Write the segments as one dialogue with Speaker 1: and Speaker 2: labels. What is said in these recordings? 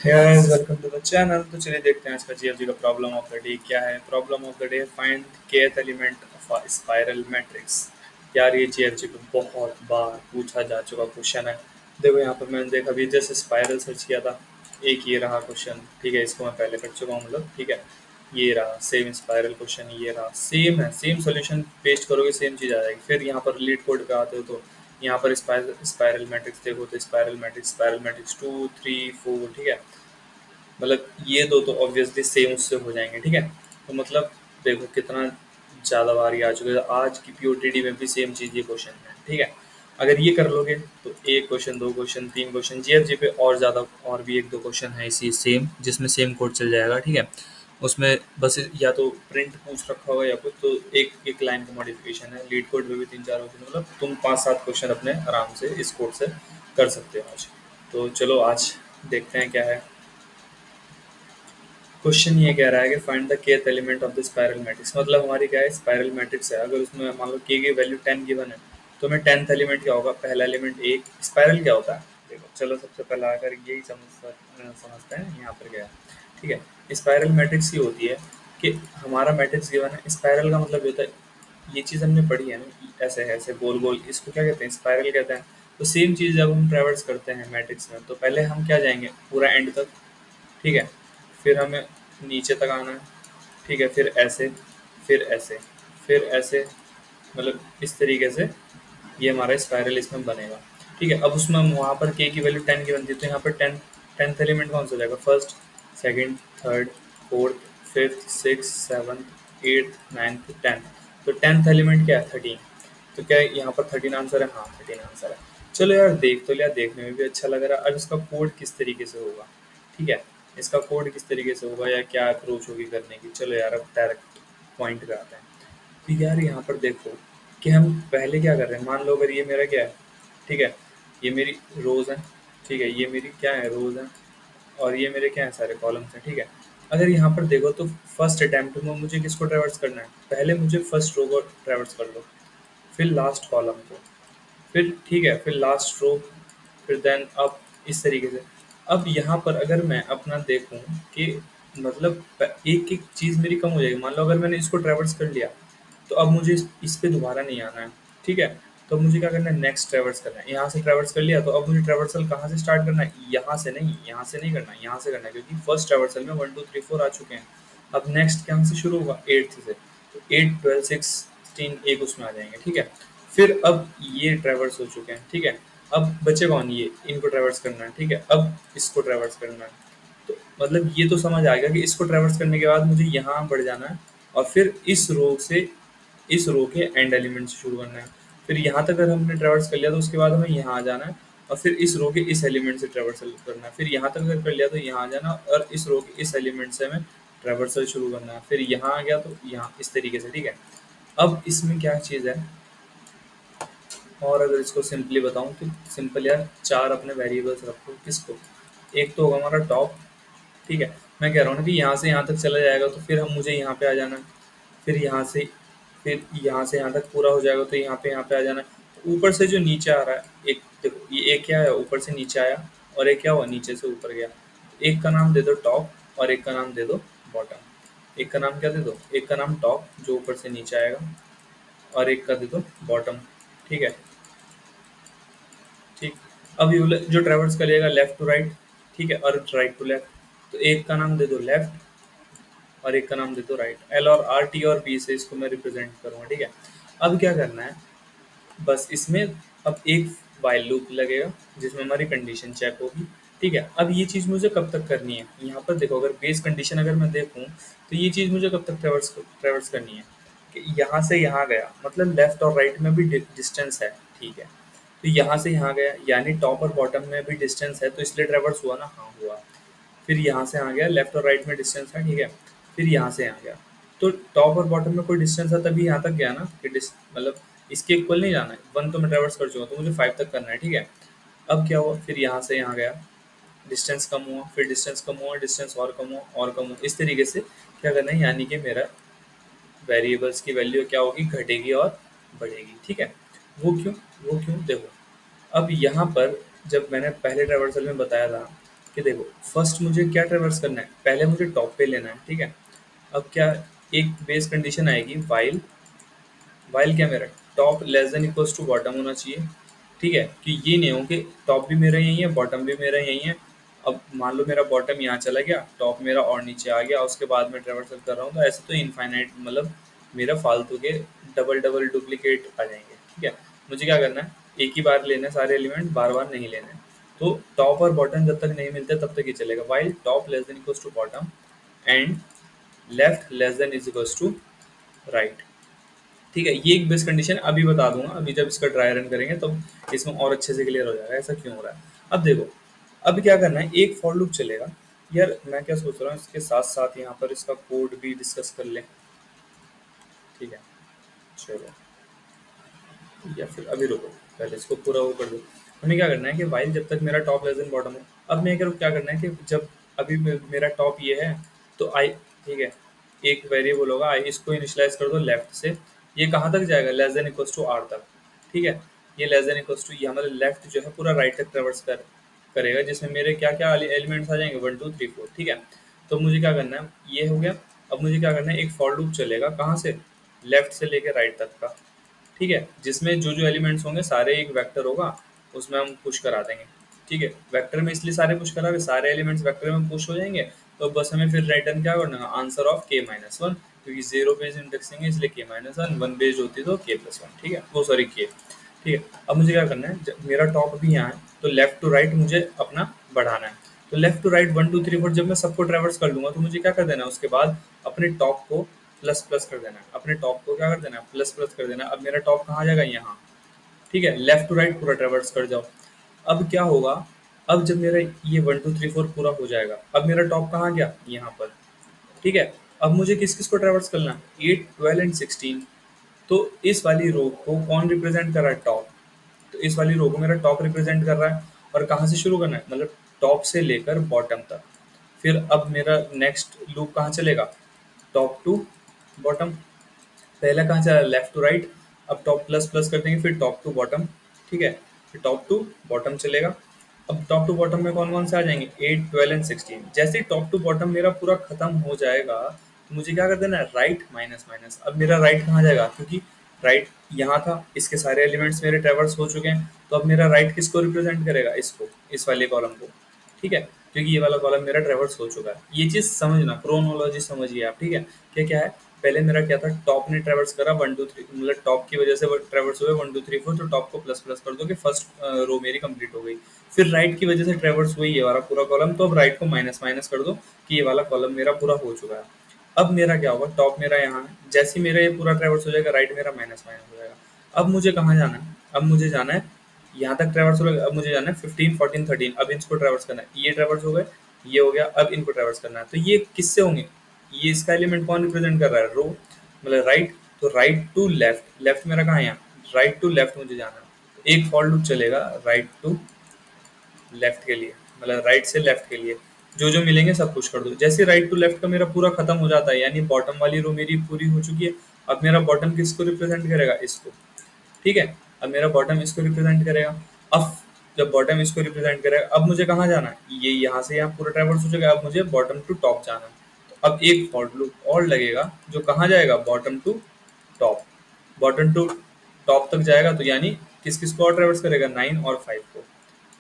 Speaker 1: Guys welcome to the channel. तो चलिए देखते हैं आज का जीएफजी का प्रॉब्लम ऑफ द डे क्या है। Problem of the day, find kth element of a spiral matrix. यार ये जीएफजी पे बहुत बार पूछा जा चुका क्वेश्चन है। देखो यहाँ पर मैंने देखा अभी जैसे स्पाइरल सर्च किया था, एक ये रहा क्वेश्चन। ठीक है, इसको मैं पहले कर चुका हूँ, मतलब ठीक है। ये रहा सेम स्पाइरल क्वेश्चन, ये रहा सेम है, सेम सोल्यूशन पेस्ट करोगे सेम चीज़ आ जाएगी। फिर यहाँ पर लीड कोड पे आते हो तो यहाँ पर स्पाइरल मैट्रिक्स देखो तो स्पाइरल मैट्रिक्स 2 3 4, ठीक है। मतलब ये दो तो ऑब्वियसली सेम उससे हो जाएंगे, ठीक है। तो मतलब देखो कितना ज़्यादा बार ये आ चुके हैं। आज की पीओटीडी में भी सेम चीज़ ये क्वेश्चन है, ठीक है। अगर ये कर लोगे तो एक क्वेश्चन, दो क्वेश्चन, तीन क्वेश्चन, जीएफजी पे और ज़्यादा और भी एक दो क्वेश्चन है इसी सेम, जिसमें सेम कोड चल जाएगा, ठीक है। उसमें बस या तो प्रिंट पूछ रखा होगा या कुछ, तो एक एक लाइन का मॉडिफिकेशन है। लीड कोड में भी तीन चार क्वेश्चन, मतलब तुम 5 7 क्वेश्चन अपने आराम से इस कोड से कर सकते हो आज। तो चलो आज देखते हैं क्या है। क्वेश्चन ये कह रहा है कि find the kth element of the spiral matrix. मतलब हमारी क्या है, स्पाइरल मैट्रिक्स है। अगर उसमें मान लो k की वैल्यू 10 गिवन है, तो हमें 10th एलिमेंट क्या होगा, पहला एलिमेंट एक। स्पाइरल क्या होता है देखो, चलो सबसे पहले आकर यही समझते हैं यहाँ पर क्या है, ठीक है। स्पाइरल मैट्रिक्स ये होती है कि हमारा मैट्रिक्स गिवन है। स्पाइरल का मतलब ये होता है, ये चीज़ हमने पढ़ी है ना, ऐसे है, ऐसे गोल गोल, इसको क्या कहते हैं, स्पाइरल कहते हैं। तो सेम चीज़ जब हम ट्रेवर्स करते हैं मैट्रिक्स में, तो पहले हम क्या जाएंगे पूरा एंड तक, ठीक है। फिर हमें नीचे तक आना है, ठीक है। फिर ऐसे, फिर ऐसे, फिर ऐसे, मतलब इस तरीके से ये हमारा स्पाइरल इसमें बनेगा, ठीक है। अब उसमें हम वहाँ पर के की वैल्यू 10 की बनती है, तो यहाँ पर 10th एलिमेंट कौन सा हो जाएगा, first, second, third, fourth, fifth, six, seventh, eighth, ninth, 10th। तो 10th एलिमेंट क्या है, 13। तो क्या है यहाँ पर 13 आंसर है, हाँ 13 आंसर है। चलो यार देख तो लिया, देखने में भी अच्छा लग रहा है। अब इसका कोड किस तरीके से होगा, ठीक है। इसका कोड किस तरीके से होगा या क्या अप्रोच होगी करने की, चलो यार अब डायरेक्ट पॉइंट पे आते हैं। तो यार यहाँ पर देखो कि हम पहले क्या कर रहे हैं। मान लो अगर ये मेरा क्या है, ठीक है, ये मेरी रोज है, ठीक है, ये मेरी क्या है, रोज है, और ये मेरे क्या है, सारे कॉलम्स हैं, ठीक है। अगर यहाँ पर देखो तो फर्स्ट अटेम्प्ट में मुझे किसको ट्रेवर्स करना है, पहले मुझे फर्स्ट रो को ट्रेवर्स कर लो, फिर लास्ट कॉलम को, फिर ठीक है, फिर लास्ट रो, फिर देन अप, इस तरीके से। अब यहाँ पर अगर मैं अपना देखूँ कि मतलब एक एक चीज़ मेरी कम हो जाएगी। मान लो अगर मैंने इसको ट्रेवर्स कर लिया, तो अब मुझे इस पे दोबारा नहीं आना है, ठीक है। तो अब मुझे क्या करना है, नेक्स्ट ट्रेवर्स करना है। यहाँ से ट्रेवर्स कर लिया, तो अब मुझे ट्रेवर्सल कहाँ से स्टार्ट करना है, यहाँ से नहीं, यहाँ से नहीं करना है, यहाँ से करना है, क्योंकि फर्स्ट ट्रेवर्सल में 1 2 3 4 आ चुके हैं। अब नेक्स्ट कहाँ से शुरू होगा, 8th से। तो 8 12 16 एक उसमें आ जाएंगे, ठीक है। फिर अब ये ट्रेवर्स हो चुके हैं, ठीक है। अब बचे कौन, ये, इनको ट्रेवर्स करना है, ठीक है। अब इसको ट्रेवर्स करना है। तो मतलब ये तो समझ आ गया कि इसको ट्रेवर्स करने के बाद मुझे यहाँ बढ़ जाना है, और फिर इस रो से, इस रो के एंड एलिमेंट से शुरू करना है। फिर यहाँ तक अगर हमने ट्रेवर्स कर लिया तो उसके बाद हमें यहाँ आ जाना है, और फिर इस रो के इस एलिमेंट से ट्रेवर्सल करना है। फिर यहाँ तक अगर कर लिया तो यहाँ आ जाना, और इस रो के इस एलिमेंट से हमें ट्रेवर्सल शुरू करना है। फिर यहाँ आ गया तो यहाँ, इस तरीके से, ठीक है। अब इसमें क्या चीज़ है, और अगर इसको सिंपली बताऊं तो सिंपल यार, चार अपने वेरिएबल्स रखो। किसको, एक तो होगा हमारा टॉप, ठीक है। मैं कह रहा हूँ ना कि यहाँ से यहाँ तक चला जाएगा, तो फिर हम मुझे यहाँ पे आ जाना है। फिर यहाँ से, फिर यहाँ से यहाँ तक पूरा हो जाएगा तो यहाँ पे आ जाना है। तो ऊपर से जो नीचे आ रहा है, एक देखो, ये एक क्या है, ऊपर से नीचे आया, और एक क्या हुआ, नीचे से ऊपर गया। एक का नाम दे दो टॉप, और एक का नाम दे दो बॉटम। एक का नाम क्या दे दो, एक का नाम टॉप जो ऊपर से नीचे आएगा, और एक का दे दो बॉटम, ठीक है। ठीक। अब ये जो ट्रेवर्स करेगा लेफ्ट टू राइट, ठीक है, और राइट टू लेफ्ट। तो एक का नाम दे दो लेफ्ट, और एक का नाम दे दो राइट। एल और आर, टी और बी से इसको मैं रिप्रेजेंट करूँगा, ठीक है। अब क्या करना है, बस इसमें अब एक वाइल लूप लगेगा जिसमें हमारी कंडीशन चेक होगी, ठीक है। अब ये चीज़ मुझे कब तक करनी है, यहाँ पर देखो, अगर बेस कंडीशन अगर मैं देखूँ तो ये चीज़ मुझे कब तक ट्रेवर्स करनी है, कि यहाँ से यहाँ गया, मतलब लेफ्ट और राइट में भी डिस्टेंस है, ठीक है। तो यहाँ से यहाँ गया, यानी टॉप और बॉटम में भी डिस्टेंस है, तो इसलिए ट्रेवर्स हुआ ना, हाँ हुआ। फिर यहाँ से आ गया, लेफ्ट और राइट में डिस्टेंस है, ठीक है। फिर यहाँ से आ गया, तो टॉप और बॉटम में कोई डिस्टेंस है तभी यहाँ तक गया ना, कि मतलब इसके इक्वल नहीं जाना है। 1 तो मैं ट्रेवर्स कर चुका, तो मुझे 5 तक करना है, ठीक है। अब क्या हुआ, फिर यहाँ से यहाँ गया, डिस्टेंस कम हुआ, फिर डिस्टेंस कम हुआ, डिस्टेंस और कम हुआ, और कम हुआ, इस तरीके से क्या करना है, यानी कि मेरा वेरिएबल्स की वैल्यू क्या होगी, घटेगी और बढ़ेगी, ठीक है। वो क्यों, वो क्यों देखो। अब यहाँ पर जब मैंने पहले ट्रेवर्सल में बताया था कि देखो फर्स्ट मुझे क्या ट्रेवर्स करना है, पहले मुझे टॉप पे लेना है, ठीक है। अब क्या, एक बेस कंडीशन आएगी वाइल, वाइल क्या मेरा top less than equals to bottom होना चाहिए, ठीक है। कि ये नहीं हो कि टॉप भी मेरा यही है बॉटम भी मेरा यही है। अब मान लो मेरा बॉटम यहाँ चला गया, टॉप मेरा और नीचे आ गया, उसके बाद मैं ट्रेवर्सल कर रहा हूँ, तो ऐसे तो इनफाइनाइट मतलब मेरा फालतू के डबल डबल डुप्लीकेट आ जाएंगे, ठीक है। मुझे क्या करना है, एक ही बार लेना है सारे एलिमेंट, बार बार नहीं लेने हैं। तो टॉप और बॉटम जब तक नहीं मिलते तब तक ये चलेगा, while top less than equals to bottom and left less than is equals to right, ठीक है। ये एक बेस कंडीशन अभी बता दूंगा, अभी जब इसका ट्राई रन करेंगे तो इसमें और अच्छे से क्लियर हो जाएगा ऐसा क्यों हो रहा है। अब देखो, अब क्या करना है, एक फॉर लूप चलेगा। यार मैं क्या सोच रहा हूँ, इसके साथ साथ यहाँ पर इसका कोड भी डिस्कस कर लें, ठीक है। चलो, या फिर अभी रुको, पहले इसको पूरा वो कर दो। हमें क्या करना है कि वाइल जब तक मेरा टॉप लेस देन बॉटम हो, अब मैं क्या करना है कि जब अभी मेरा टॉप ये है तो आई, ठीक है, एक वेरिएबल होगा आई, इसको इनिशियलाइज कर दो लेफ्ट से। ये कहाँ तक जाएगा, less than equals to R तक, ठीक है। ये लेस देन इक्वल्स टू, ये हमारे लेफ्ट जो है पूरा राइट तक ट्रेवर्स करेगा, जिसमें मेरे क्या क्या एलिमेंट्स आ जाएंगे, 1 2 3 4, ठीक है। तो मुझे क्या करना है, ये हो गया। अब मुझे क्या करना है, एक फॉर लूप चलेगा कहाँ से, लेफ्ट से लेके राइट तक का, ठीक है। जिसमें जो जो एलिमेंट्स होंगे सारे एक वेक्टर होगा, उसमें हम पुश करा देंगे, ठीक है। वेक्टर में इसलिए सारे पुश करा, सारे एलिमेंट्स वेक्टर में पुश हो जाएंगे। तो बस हमें फिर रिटर्न क्या करना है, आंसर ऑफ k-1, क्योंकि जीरो बेस्ड इंडेक्सिंग है इसलिए k-1, वन बेस्ड होती है तो k+1, ठीक है, वो सॉरी k, ठीक है। अब मुझे क्या करना है, मेरा टॉप भी यहाँ है तो लेफ्ट टू राइट मुझे अपना बढ़ाना है। तो लेफ्ट टू राइट 1 2 3 4 जब मैं सबको ट्रेवर्स कर लूंगा तो मुझे क्या कर देना है, उसके बाद अपने टॉप को प्लस प्लस कर देना है, अपने टॉप को क्या कर देना है, प्लस प्लस कर देना है। अब मेरा टॉप कहाँ जाएगा, यहाँ, ठीक है। लेफ्ट टू राइट पूरा ट्रेवर्स कर जाओ। अब क्या होगा, अब जब मेरा ये 1 2 3 4 पूरा हो जाएगा, अब मेरा टॉप कहाँ गया, यहाँ पर, ठीक है। अब मुझे किस किस को ट्रेवर्स करना है, 8 12 एंड 16। तो इस वाली रो को कौन रिप्रेजेंट कर रहा है, टॉप। तो इस वाली रो को मेरा टॉप रिप्रेजेंट कर रहा है। और कहाँ से शुरू करना है, मतलब टॉप से लेकर बॉटम तक। फिर अब मेरा नेक्स्ट लूप कहाँ चलेगा, टॉप टू बॉटम। पहला कहाँ चला, लेफ्ट टू राइट। अब टॉप प्लस प्लस कर देंगे, फिर टॉप टू बॉटम, ठीक है। फिर टॉप टू बॉटम चलेगा। अब टॉप टू बॉटम में कौन कौन से आ जाएंगे, 8 12 एंड 16। जैसे ही टॉप टू बॉटम मेरा पूरा खत्म हो जाएगा तो मुझे क्या कर देना है, राइट माइनस माइनस। अब मेरा राइट कहाँ जाएगा, क्योंकि राइट यहाँ था, इसके सारे एलिमेंट्स मेरे ट्रेवर्स हो चुके हैं, तो अब मेरा राइट किसको रिप्रेजेंट करेगा, इसको, इस वाले कॉलम को, ठीक है। क्योंकि ये वाला कॉलम मेरा ट्रेवर्स हो चुका है। ये चीज समझना, क्रोनोलॉजी समझिए आप, ठीक है। क्या क्या है, पहले मेरा क्या था, टॉप ने ट्रेवर्स करा 1 2 3, मतलब टॉप की वजह से वो ट्रेवर्स हुए 1 2 3 4, तो टॉप को प्लस प्लस कर दो कि फर्स्ट रो मेरी कंप्लीट हो गई। फिर राइट की वजह से ट्रेवर्स हुई ये वाला पूरा कॉलम, तो अब राइट को माइनस माइनस कर दो कि ये वाला कॉलम मेरा पूरा हो चुका है। अब मेरा क्या होगा, टॉप मेरा यहाँ है, जैसे ही मेरा ये पूरा ट्रेवर्स हो जाएगा राइट मेरा माइनस माइनस हो जाएगा। अब मुझे कहाँ जाना है, अब मुझे जाना है यहाँ तक ट्रेवर्स हो गया, अब मुझे जाना है 15 14 13, अब इनको ट्रेवर्स करना है, ये ट्रेवर्स हो गए, ये हो गया, अब इनको ट्रेवर्स करना है। तो ये किससे होंगे, ये इसका एलिमेंट कौन रिप्रेजेंट कर रहा है, रो, मतलब राइट। तो राइट टू लेफ्ट, लेफ्ट मेरा कहाँ है यहाँ, राइट टू लेफ्ट मुझे जाना है। एक फॉर लूप चलेगा राइट टू लेफ्ट के लिए, मतलब राइट से लेफ्ट के लिए, जो जो मिलेंगे सब कुछ कर दो। जैसे राइट टू लेफ्ट का मेरा पूरा खत्म हो जाता है, यानी बॉटम वाली रो मेरी पूरी हो चुकी है। अब मेरा बॉटम किसको रिप्रेजेंट करेगा, इसको, ठीक है। अब मेरा बॉटम इसको रिप्रेजेंट करेगा। अब जब बॉटम इसको रिप्रेजेंट करेगा, अब मुझे कहाँ जाना है, ये यहाँ से यहाँ पूरा ट्रैवर्स हो जाएगा, अब मुझे बॉटम टू टॉप जाना है। तो अब एक फॉर लूप और लगेगा जो कहाँ जाएगा, bottom to top, bottom to top तक जाएगा। तो यानी किस किस को और ट्रैवर्स करेगा, 9 और 5 को,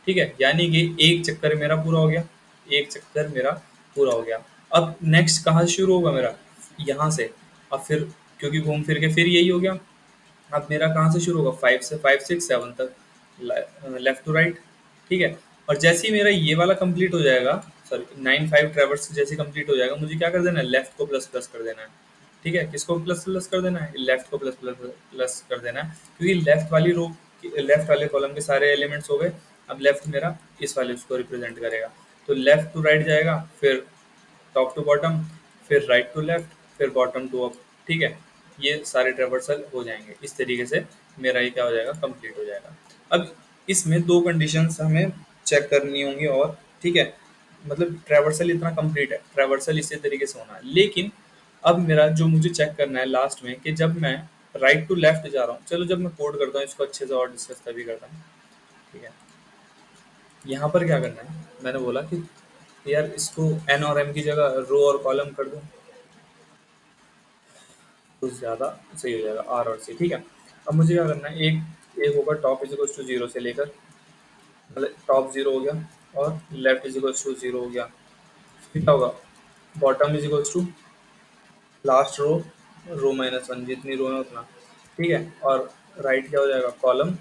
Speaker 1: ठीक है। यानी कि एक चक्कर मेरा पूरा हो गया, एक चक्कर मेरा पूरा हो गया। अब नेक्स्ट कहाँ से शुरू होगा मेरा, यहाँ से। अब फिर क्योंकि घूम फिर के फिर यही हो गया। अब मेरा कहाँ से शुरू होगा, 5 6 7 तक, लेफ्ट टू राइट, ठीक है। और जैसे ही मेरा ये वाला कंप्लीट हो जाएगा, सॉरी 9 5 ट्रेवर्स जैसे कंप्लीट हो जाएगा, मुझे क्या कर देना है, लेफ्ट को प्लस प्लस कर देना है, ठीक है। किसको प्लस प्लस कर देना है, लेफ्ट को प्लस प्लस प्लस कर देना है, क्योंकि लेफ्ट वाली रो, लेफ्ट वाले कॉलम के सारे एलिमेंट्स हो गए। अब लेफ्ट मेरा इस वाले उसको रिप्रेजेंट करेगा। तो लेफ्ट टू राइट जाएगा, फिर टॉप टू बॉटम, फिर राइट टू लेफ्ट, फिर बॉटम टू अप, ठीक है। ये सारे ट्रेवर्सल हो जाएंगे इस तरीके से, मेरा ये क्या हो जाएगा, कंप्लीट हो जाएगा। अब इसमें दो कंडीशंस हमें चेक करनी होंगी और, ठीक है, मतलब ट्रेवर्सल इतना कंप्लीट है, ट्रेवर्सल इसी तरीके से होना है। लेकिन अब मेरा जो मुझे चेक करना है लास्ट में, कि जब मैं राइट टू लेफ्ट जा रहा हूँ, चलो जब मैं कोड करता हूँ इसको अच्छे से और डिस्कस तभी करता हूँ, ठीक है। यहाँ पर क्या करना है, मैंने बोला कि यार इसको एन और एम की जगह रो और कॉलम कर दूं तो ज़्यादा सही हो जाएगा, आर और सी। ठीक है, अब मुझे क्या करना है, एक एक होगा top is equal to zero से लेकर, मतलब टॉप जीरो हो गया और left is equal to zero हो गया। फिर क्या होगा, bottom is equal to last row, row minus one, जितनी रो है उतना। ठीक है, और राइट क्या हो जाएगा, column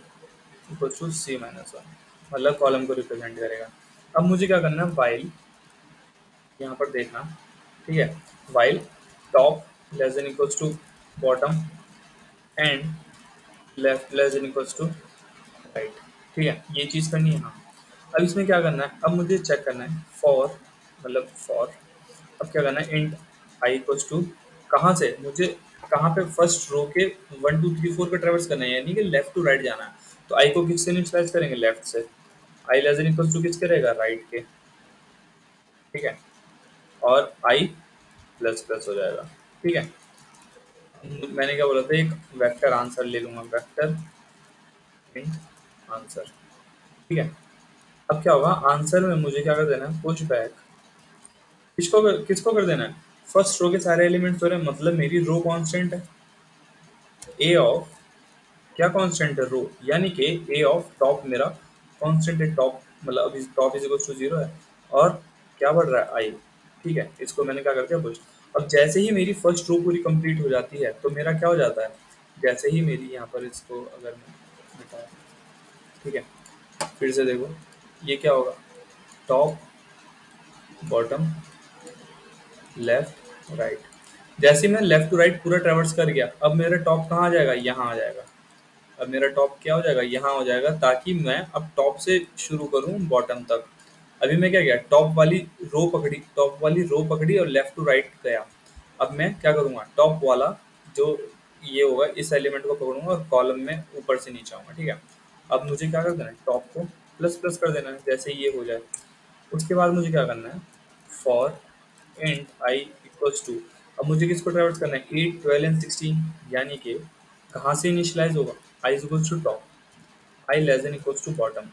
Speaker 1: equal to C minus one, मतलब कॉलम को रिप्रेजेंट करेगा। अब मुझे क्या करना है, वाइल, यहाँ पर देखना, ठीक है, while top less than equals to bottom and left less than equals to right. ठीक है, ये चीज़ करनी है। हाँ, अब इसमें क्या करना है, अब मुझे चेक करना है फॉर, मतलब फॉर, अब क्या करना है, इंट आई इक्वल्स टू, कहाँ से मुझे, कहाँ पे फर्स्ट रो के 1 2 3 4 का ट्रेवर्स करना है, यानी कि लेफ्ट टू राइट जाना है। तो आई को किससे इनिशियलाइज करेंगे, लेफ्ट से। आई लेस देन इक्वल्स टू किसके रहेगा, राइट के। ठीक है, और आई प्लस प्लस हो जाएगा। ठीक है, मैंने क्या बोला था, एक वेक्टर आंसर ले लूंगा, वेक्टर इंट आंसर। ठीक है, अब क्या होगा, आंसर में मुझे क्या कर देना है, पुश बैक, किसको कर देना है, फर्स्ट रो के सारे एलिमेंट्स हो रहे हैं, मतलब मेरी रो कांस्टेंट है, ए ऑफ, क्या कांस्टेंट है, रो, यानी कि ए ऑफ टॉप मेरा कांस्टेंट है, टॉप मतलब अभी top is equal to zero है, और क्या बढ़ रहा है, आई। ठीक है, इसको मैंने क्या कर दिया, पुश। अब जैसे ही मेरी फर्स्ट रो पूरी कंप्लीट हो जाती है तो मेरा क्या हो जाता है, जैसे ही मेरी यहाँ पर इसको अगर मैं मिटाऊं, ठीक है, फिर से देखो, ये क्या होगा, टॉप बॉटम लेफ्ट राइट। जैसे ही मैं लेफ्ट टू राइट पूरा ट्रेवर्स कर गया, अब मेरा टॉप कहाँ आ जाएगा, यहाँ आ जाएगा। अब मेरा टॉप क्या हो जाएगा, यहाँ हो जाएगा, ताकि मैं अब टॉप से शुरू करूँ बॉटम तक। अभी मैं क्या किया, टॉप वाली रो पकड़ी, टॉप वाली रो पकड़ी और लेफ्ट टू राइट गया। अब मैं क्या करूँगा, टॉप वाला जो ये होगा इस एलिमेंट को पकड़ूंगा और कॉलम में ऊपर से नीचे आऊंगा। ठीक है, अब मुझे क्या कर देना है, टॉप को प्लस प्लस कर देना है, जैसे ये हो जाए। उसके बाद मुझे क्या करना है, for int I equals to, अब मुझे किसको ट्रेवर्स करना है, 8 12 एंड 16, यानी कि कहाँ से इनिशियलाइज होगा, I equals to top, I less than equals to bottom,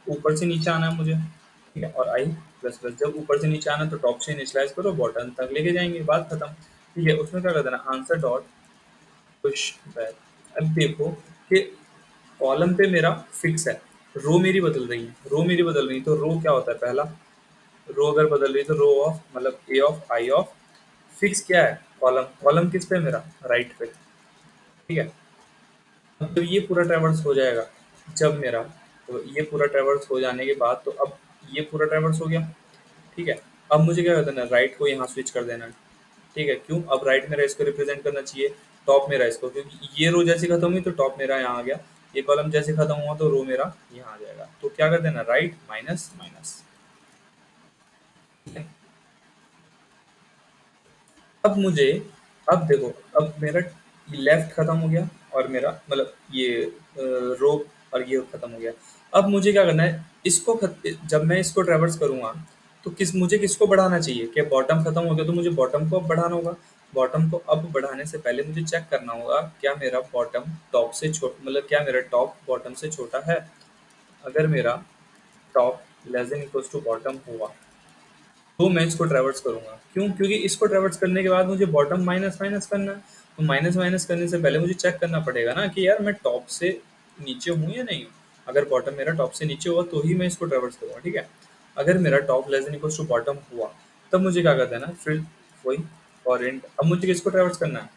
Speaker 1: ऊपर से नीचे आना है मुझे। ठीक है, और आई प्लस प्लस, जब ऊपर से नीचे आना तो टॉप से इनिशियलाइज करो, बॉटम तक लेके जाएंगे, बात खत्म। ठीक है, उसमें क्या कर देना, आंसर डॉट पुश बैक। अब देखो कि कॉलम पे मेरा फिक्स है, रो मेरी बदल रही है, रो मेरी बदल रही है, तो रो क्या होता है, पहला रो अगर बदल रही है तो रो ऑफ, मतलब ए ऑफ आई ऑफ, फिक्स क्या है, कॉलम, कॉलम किस पे है मेरा, राइट पे। ठीक है, अब तो ये पूरा ट्रेवर्स हो जाएगा, जब मेरा, तो ये पूरा ट्रेवर्स हो जाने के बाद तो अब ये पूरा ट्रेवर्स हो गया। ठीक है, अब मुझे क्या कर देना है, राइट को यहाँ स्विच कर देना है। ठीक है, क्यों, अब राइट मेरा इसको रिप्रेजेंट करना चाहिए, टॉप मेरा इसको, क्योंकि ये रो जैसे खत्म हुई तो टॉप मेरा यहाँ आ गया, ये कॉलम जैसे खत्म हुआ तो रो मेरा यहाँ आ जाएगा। तो क्या कर देना, राइट माइनस माइनस। अब मुझे, अब देखो, अब मेरा लेफ्ट खत्म हो गया और मेरा मतलब ये रो और ये खत्म हो गया। अब मुझे क्या करना है, जब मैं इसको ट्रेवर्स करूंगा तो मुझे किसको बढ़ाना चाहिए, कि बॉटम खत्म हो गया तो मुझे बॉटम को अब बढ़ाना होगा। बॉटम को अब बढ़ाने से पहले मुझे चेक करना होगा क्या मेरा बॉटम टॉप से छोटा, मतलब क्या मेरा टॉप बॉटम से छोटा है। अगर मेरा top less than equals to bottom हुआ तो मैं इसको ट्रैवर्स करूंगा, क्यों, क्योंकि इसको ट्रैवर्स करने के बाद मुझे बॉटम माइनस माइनस करना है। तो माइनस माइनस करने से पहले मुझे चेक करना पड़ेगा ना कि यार मैं टॉप से नीचे हूँ या नहीं हूँ। अगर बॉटम मेरा टॉप से नीचे हुआ तो ही मैं इसको ट्रैवर्स करूंगा। ठीक है, अगर मेरा top less than equals to bottom हुआ तब मुझे क्या कर देना है, फिर वही फॉर इंट, अब मुझे किसको ट्रैवर्स करना है,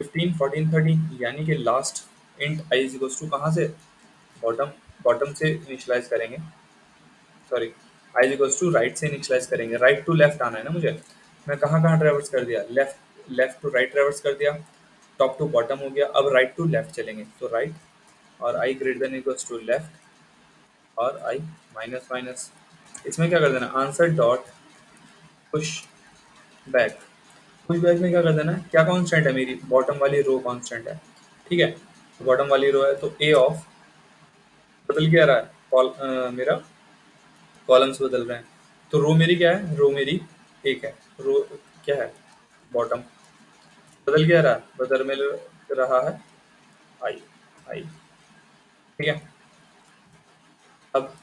Speaker 1: 15 14 13, यानी कि last int I is equals to कहाँ से, बॉटम, बॉटम से इनिशियलाइज करेंगे, sorry, I equals to right से इनिशियलाइज करेंगे, राइट टू लेफ्ट आना है ना मुझे। मैं कहाँ कहाँ ट्रेवर्स कर दिया, left, left to right traverse कर दिया, टॉप टू बॉटम हो गया, अब राइट टू लेफ्ट चलेंगे, तो राइट और I greater than equals to left और आई माइनस माइनस। इसमें क्या कर देना, answer dot push back. Push back में क्या कर देना, क्या कांस्टेंट है, मेरी बॉटम वाली रो कांस्टेंट है। ठीक है, बॉटम वाली रो है तो ए ऑफ, बदल क्या रहा है, मेरा कॉलम्स बदल रहे हैं, तो रो मेरी क्या है, रो मेरी एक है, रो क्या है, बॉटम, बदल क्या रहा है, बदल में रहा है आई, आई। ठीक है, अब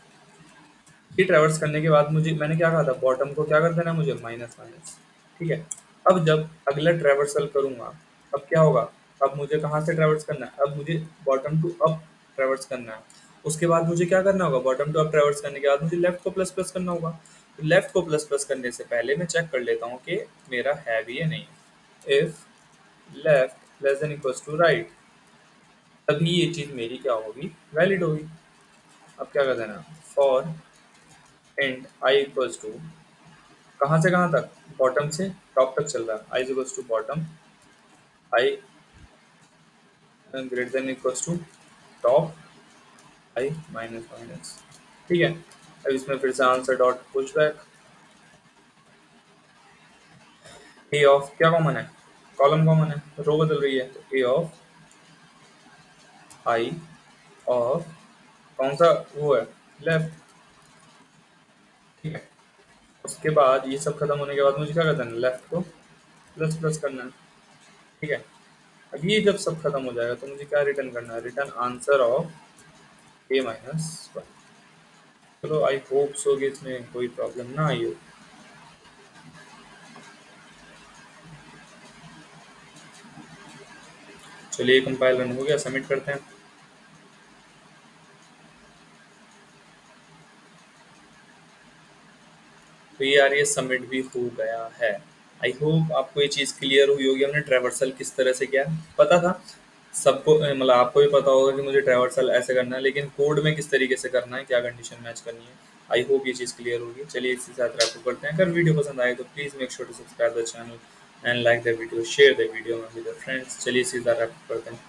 Speaker 1: ये ट्रेवर्स करने के बाद मुझे मैंने क्या कहा था, बॉटम को क्या कर देना है मुझे, माइनस माइनस। ठीक है, अब जब अगला ट्रेवर्सल करूंगा, अब क्या होगा, अब मुझे कहाँ से ट्रेवर्स करना है, अब मुझे बॉटम टू अप ट्रेवर्स करना है। उसके बाद मुझे क्या करना होगा, बॉटम टू अप ट्रेवर्स करने के बाद मुझे लेफ्ट को प्लस प्लस करना होगा। तो लेफ्ट को प्लस प्लस करने से पहले मैं चेक कर लेता हूँ कि मेरा है भी या नहीं। If left less than equals to right, तभी ये चीज़ मेरी क्या होगी, वैलिड होगी। अब क्या कर देना, for int I equals to, कहाँ से कहाँ तक, बॉटम से टॉप तक चल रहा है, I equals to bottom, I greater than equals to top, I minus minus. ठीक है, अब इसमें फिर से answer dot push back, A of क्या कॉमन है, कॉलम कॉमन है, रो बदल रही है, तो ए ऑफ आई ऑफ कौन सा वो है, लेफ्ट। ठीक है, उसके बाद ये सब खत्म होने के बाद मुझे क्या करना है, लेफ्ट को प्लस प्लस करना है। ठीक है, अब ये जब सब खत्म हो जाएगा तो मुझे क्या रिटर्न करना है, return answer of A minus one. चलो आई होप सो कि इसमें कोई प्रॉब्लम ना आई हो। चलिए कंपाइल रन हो गया, सबमिट करते हैं। तो ये यार ये सबमिट भी हो गया है। आई होप आपको ये चीज़ क्लियर हुई होगी, हमने ट्रैवर्सल किस तरह से किया, पता था सबको, मतलब आपको भी पता होगा कि मुझे ट्रैवर्सल ऐसे करना है, लेकिन कोड में किस तरीके से करना है, क्या कंडीशन मैच करनी है। आई होप ये चीज़ क्लियर होगी। चलिए इसी के साथ रैप करते हैं। अगर वीडियो पसंद आए तो please make sure to subscribe the channel and like the video, share the video with your friends. चलिए इसी के साथ रैप करते हैं।